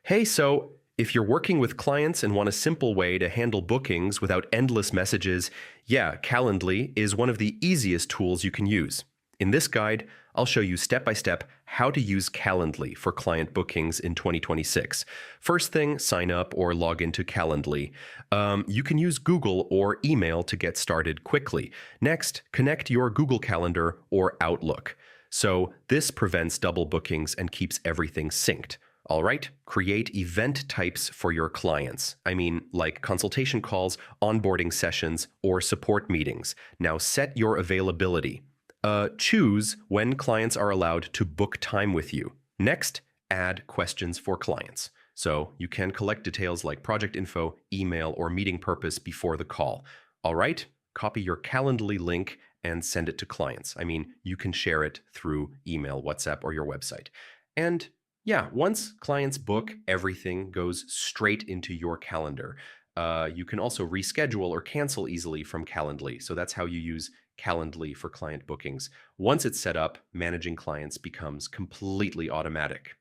Hey, so if you're working with clients and want a simple way to handle bookings without endless messages, yeah, Calendly is one of the easiest tools you can use. In this guide, I'll show you step by step how to use Calendly for client bookings in 2026. First thing, sign up or log into Calendly. You can use Google or email to get started quickly. Next, connect your Google Calendar or Outlook. So this prevents double bookings and keeps everything synced. All right, create event types for your clients. I mean, like consultation calls, onboarding sessions, or support meetings. Now set your availability. Choose when clients are allowed to book time with you. Next, add questions for clients. So you can collect details like project info, email, or meeting purpose before the call. All right, copy your Calendly link and send it to clients. I mean, you can share it through email, WhatsApp, or your website. And yeah, once clients book, everything goes straight into your calendar. You can also reschedule or cancel easily from Calendly. So that's how you use Calendly for client bookings. Once it's set up, managing clients becomes completely automatic.